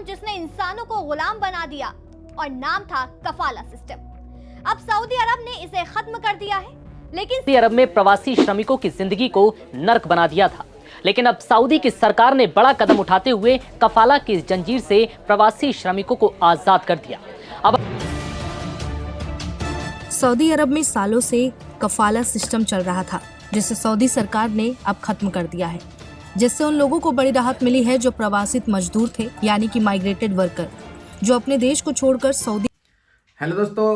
जिसने इंसानों को गुलाम बना दिया और नाम था कफाला सिस्टम। अब सऊदी अरब ने इसे खत्म कर दिया है, लेकिन सऊदी अरब में प्रवासी श्रमिकों की जिंदगी को नर्क बना दिया था। लेकिन अब सऊदी की सरकार ने बड़ा कदम उठाते हुए कफाला की जंजीर से प्रवासी श्रमिकों को आजाद कर दिया। अब सऊदी अरब में सालों से कफाला सिस्टम चल रहा था, जिसे सऊदी सरकार ने अब खत्म कर दिया है, जिससे उन लोगों को बड़ी राहत मिली है जो प्रवासित मजदूर थे, यानी कि माइग्रेटेड वर्कर, जो अपने देश को छोड़कर सऊदी। हेलो दोस्तों,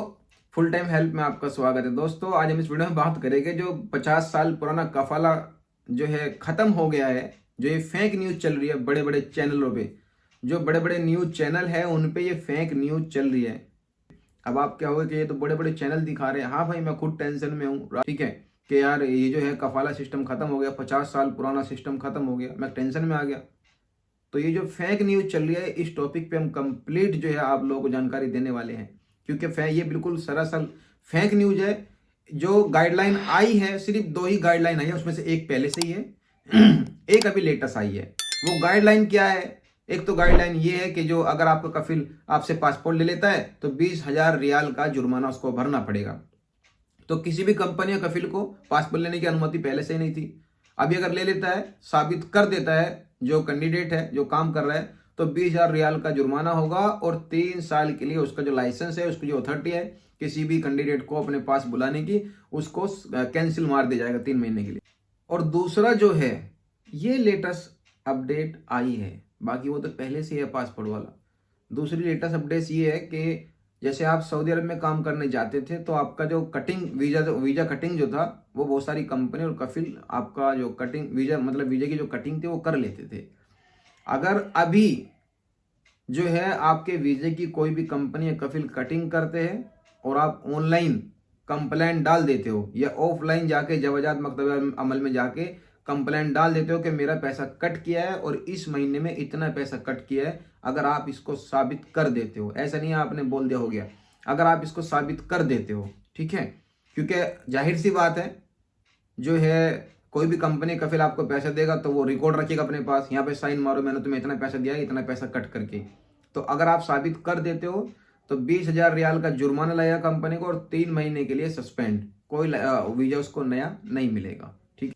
फुल टाइम हेल्प में आपका स्वागत है। दोस्तों, आज हम इस वीडियो में बात करेंगे जो 50 साल पुराना कफाला जो है खत्म हो गया है। जो ये फेक न्यूज चल रही है बड़े बड़े चैनलों पे, जो बड़े बड़े न्यूज चैनल है उन पे ये फेक न्यूज चल रही है। अब आप क्या होगा कि ये तो बड़े बड़े चैनल दिखा रहे हैं। हाँ भाई, मैं खुद टेंशन में हूँ, ठीक है, कि यार ये जो है कफाला सिस्टम खत्म हो गया, 50 साल पुराना सिस्टम खत्म हो गया, मैं टेंशन में आ गया। तो ये जो फेक न्यूज चल रही है, इस टॉपिक पे हम कंप्लीट जो है आप लोगों को जानकारी देने वाले हैं, क्योंकि ये बिल्कुल सरासर फेक न्यूज है। जो गाइडलाइन आई है, सिर्फ 2 ही गाइडलाइन आई है, उसमें से एक पहले से ही है, एक अभी लेटेस्ट आई है। वो गाइडलाइन क्या है? एक तो गाइडलाइन ये है कि जो अगर आपका कफिल आपसे पासपोर्ट ले लेता है तो 20,000 रियाल का जुर्माना उसको भरना पड़ेगा। तो किसी भी कंपनी या कफिल को पासपोर्ट लेने की अनुमति पहले से ही नहीं थी। अभी अगर ले लेता है, साबित कर देता है जो कैंडिडेट है, जो काम कर रहा है, तो 20,000 रियाल का जुर्माना होगा और 3 साल के लिए उसका जो लाइसेंस है, उसकी जो अथॉरिटी है किसी भी कैंडिडेट को अपने पास बुलाने की, उसको कैंसिल मार दिया जाएगा 3 महीने के लिए। और दूसरा जो है, ये लेटेस्ट अपडेट आई है, बाकी वो तो पहले से है पासपोर्ट वाला। दूसरी लेटेस्ट अपडेट ये है कि जैसे आप सऊदी अरब में काम करने जाते थे तो आपका जो कटिंग वीजा कटिंग जो था, वो बहुत सारी कंपनी और कफिल आपका जो कटिंग वीजा मतलब वीजा की जो कटिंग थी वो कर लेते थे। अगर अभी जो है आपके वीजे की कोई भी कंपनी या कफिल कटिंग करते हैं और आप ऑनलाइन कंप्लेंट डाल देते हो या ऑफलाइन जाके जवाजात मकतब अमल में जाके कंप्लेंट डाल देते हो कि मेरा पैसा कट किया है और इस महीने में इतना पैसा कट किया है, अगर आप इसको साबित कर देते हो, ऐसा नहीं है आपने बोल दिया हो गया, अगर आप इसको साबित कर देते हो, ठीक है, क्योंकि जाहिर सी बात है, जो है कोई भी कंपनी कफिल आपको पैसा देगा तो वो रिकॉर्ड रखेगा अपने पास, यहाँ पे साइन मारो, मैंने तुम्हें इतना पैसा दिया, इतना पैसा कट करके। तो अगर आप साबित कर देते हो तो 20,000 रियाल का जुर्माना लगेगा कंपनी को और 3 महीने के लिए सस्पेंड, कोई वीजा उसको नया नहीं मिलेगा। ठीक,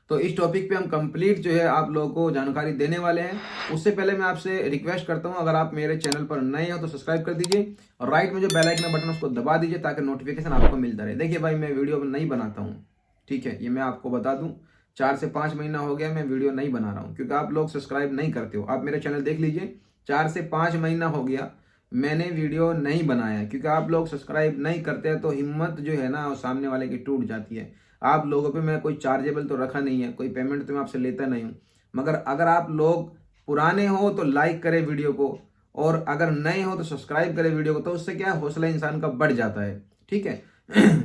तो इस टॉपिक पे हम कंप्लीट जो है आप लोगों को जानकारी देने वाले हैं। उससे पहले मैं आपसे रिक्वेस्ट करता हूं, अगर आप मेरे चैनल पर नए हो तो सब्सक्राइब कर दीजिए और राइट में जो बेल आइकन बटन उसको दबा दीजिए ताकि नोटिफिकेशन आपको मिलता रहे। देखिए भाई, मैं वीडियो नहीं बनाता हूँ, ठीक है, ये मैं आपको बता दूं, 4 से 5 महीना हो गया मैं वीडियो नहीं बना रहा हूँ, क्योंकि आप लोग सब्सक्राइब नहीं करते हो। आप मेरे चैनल देख लीजिए, 4 से 5 महीना हो गया मैंने वीडियो नहीं बनाया, क्योंकि आप लोग सब्सक्राइब नहीं करते हैं, तो हिम्मत जो है ना सामने वाले की टूट जाती है। आप लोगों पे मैं कोई चार्जेबल तो रखा नहीं है, कोई पेमेंट तो मैं आपसे लेता नहीं हूँ, मगर अगर आप लोग पुराने हो तो लाइक करें वीडियो को, और अगर नए हो तो सब्सक्राइब करें वीडियो को, तो उससे क्या है, हौसला इंसान का बढ़ जाता है, ठीक है।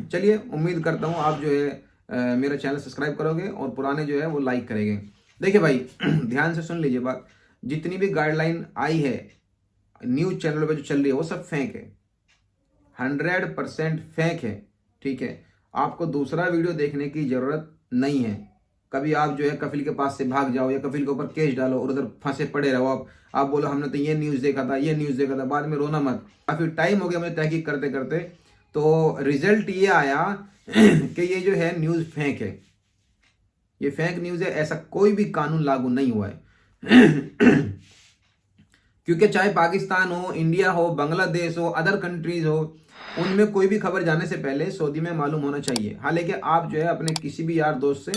चलिए, उम्मीद करता हूँ आप जो है मेरा चैनल सब्सक्राइब करोगे और पुराने जो है वो लाइक करेंगे। देखिए भाई, ध्यान से सुन लीजिए बात, जितनी भी गाइडलाइन आई है न्यूज चैनल पे जो चल रही है वो सब फेक है, 100% फेक है, ठीक है। आपको दूसरा वीडियो देखने की जरूरत नहीं है। कभी आप जो है कफिल के पास से भाग जाओ या कफिल के ऊपर केस डालो और उधर फंसे पड़े रहो, आप बोलो हमने तो ये न्यूज देखा था, ये न्यूज देखा था, बाद में रोना मत। काफी टाइम हो गया मुझे तहकीक करते करते, तो रिजल्ट ये आया कि ये जो है न्यूज फेक है, ये फेक न्यूज है, ऐसा कोई भी कानून लागू नहीं हुआ है। क्योंकि चाहे पाकिस्तान हो, इंडिया हो, बांग्लादेश हो, अदर कंट्रीज हो, उनमें कोई भी खबर जाने से पहले सऊदी में मालूम होना चाहिए। हालांकि आप जो है अपने किसी भी यार दोस्त से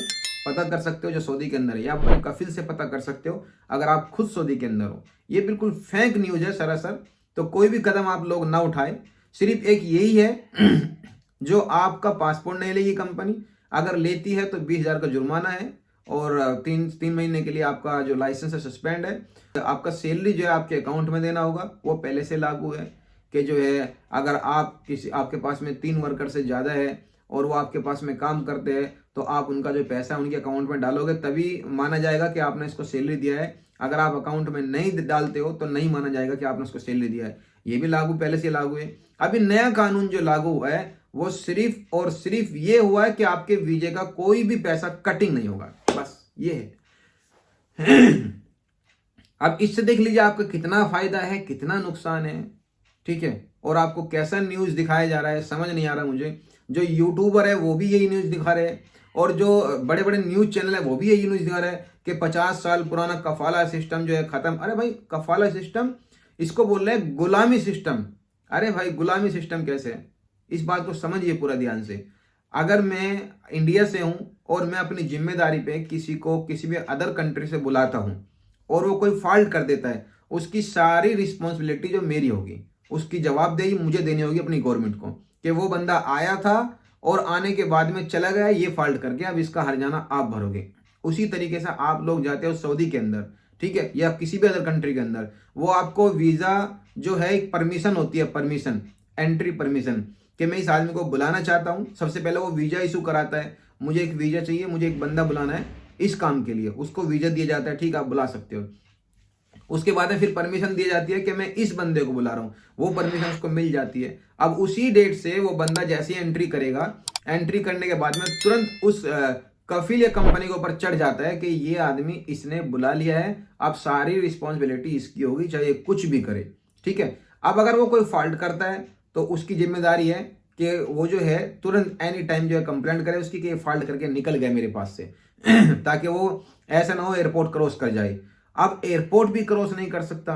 पता कर सकते हो जो सऊदी के अंदर है, या अपने कफिल से पता कर सकते हो अगर आप खुद सऊदी के अंदर हो। ये बिल्कुल फेक न्यूज है सरासर, तो कोई भी कदम आप लोग ना उठाए। सिर्फ एक यही है जो आपका पासपोर्ट नहीं लेगी कंपनी, अगर लेती है तो 20,000 का जुर्माना है और 3 महीने के लिए आपका जो लाइसेंस है सस्पेंड है। आपका सैलरी जो है आपके अकाउंट में देना होगा, वो पहले से लागू है कि जो है अगर आपके पास में 3 वर्कर से ज़्यादा है और वो आपके पास में काम करते हैं तो आप उनका जो पैसा उनके अकाउंट में डालोगे तभी माना जाएगा कि आपने इसको सैलरी दिया है। अगर आप अकाउंट में नहीं डालते हो तो नहीं माना जाएगा कि आपने उसको सैलरी दिया है। ये भी लागू पहले से लागू है। अभी नया कानून जो लागू हुआ है वो सिर्फ और सिर्फ ये हुआ है कि आपके वीजे का कोई भी पैसा कटिंग नहीं होगा, बस ये है। अब इससे देख लीजिए आपका कितना फायदा है, कितना नुकसान है, ठीक है। और आपको कैसा न्यूज दिखाया जा रहा है समझ नहीं आ रहा मुझे। जो यूट्यूबर है वो भी यही न्यूज दिखा रहे हैं और जो बड़े बड़े न्यूज चैनल है वो भी यही न्यूज दिखा रहे हैं कि 50 साल पुराना कफाला सिस्टम जो है खत्म। अरे भाई कफाला सिस्टम, इसको बोल रहे हैं गुलामी सिस्टम। अरे भाई गुलामी सिस्टम कैसे है, इस बात को समझिए पूरा ध्यान से। अगर मैं इंडिया से हूं और मैं अपनी जिम्मेदारी पे किसी को किसी भी अदर कंट्री से बुलाता हूं और वो कोई फॉल्ट कर देता है, उसकी सारी रिस्पॉन्सिबिलिटी जो मेरी होगी, उसकी जवाबदेही मुझे देनी होगी अपनी गवर्नमेंट को कि वो बंदा आया था और आने के बाद में चला गया, ये फॉल्ट कर गया, अब इसका हर्जाना आप भरोगे। उसी तरीके से आप लोग जाते हो सऊदी के अंदर, ठीक है, या किसी भी अदर कंट्री के अंदर, वो आपको वीजा जो है एक परमिशन होती है, परमिशन, एंट्री परमिशन, कि मैं इस आदमी को बुलाना चाहता हूं। सबसे पहले वो वीजा इशू कराता है, मुझे एक वीजा चाहिए, मुझे एक बंदा बुलाना है इस काम के लिए, उसको वीजा दिया जाता है, ठीक आप बुला सकते हो। उसके बाद में फिर परमिशन दी जाती है कि मैं इस बंदे को बुला रहा हूं, वो परमिशन उसको मिल जाती है। अब उसी डेट से वो बंदा जैसे ही एंट्री करेगा, एंट्री करने के बाद में तुरंत उस कफिल या कंपनी के ऊपर चढ़ जाता है कि ये आदमी इसने बुला लिया है, अब सारी रिस्पॉन्सिबिलिटी इसकी होगी, चाहे कुछ भी करे, ठीक है। अब अगर वो कोई फॉल्ट करता है तो उसकी जिम्मेदारी है कि वो जो है तुरंत एनी टाइम जो है कंप्लेंट करे उसकी कि ये फॉल्ट करके निकल गया मेरे पास से ताकि वो ऐसा ना हो एयरपोर्ट क्रॉस कर जाए। अब एयरपोर्ट भी क्रॉस नहीं कर सकता।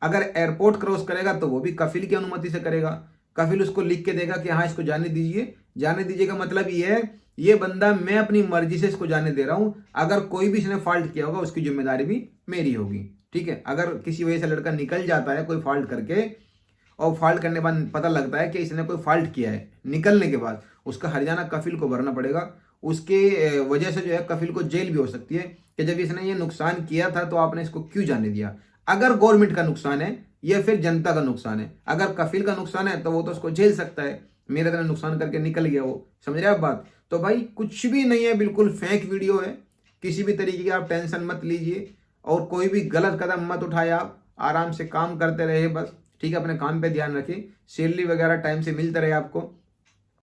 अगर एयरपोर्ट क्रॉस करेगा तो वो भी कफिल की अनुमति से करेगा। कफिल उसको लिख के देगा कि हाँ इसको जाने दीजिए। जाने दीजिए का मतलब ये है, ये बंदा मैं अपनी मर्जी से इसको जाने दे रहा हूं, अगर कोई भी इसने फॉल्ट किया होगा उसकी जिम्मेदारी भी मेरी होगी, ठीक है। अगर किसी वजह से लड़का निकल जाता है कोई फॉल्ट करके और फॉल्ट करने के बाद पता लगता है कि इसने कोई फॉल्ट किया है, निकलने के बाद उसका हर्जाना कफिल को भरना पड़ेगा। उसके वजह से जो है कफिल को जेल भी हो सकती है कि जब इसने ये नुकसान किया था तो आपने इसको क्यों जाने दिया। अगर गवर्नमेंट का नुकसान है या फिर जनता का नुकसान है, अगर कफिल का नुकसान है तो वो तो उसको झेल सकता है, मेरा तरह नुकसान करके निकल गया वो, समझ रहे आप बात। तो भाई कुछ भी नहीं है, बिल्कुल फेक वीडियो है, किसी भी तरीके की आप टेंशन मत लीजिए और कोई भी गलत कदम मत उठाए। आप आराम से काम करते रहे बस, ठीक है, अपने काम पे ध्यान रखिए, सैलरी वगैरह टाइम से मिलता रहे आपको।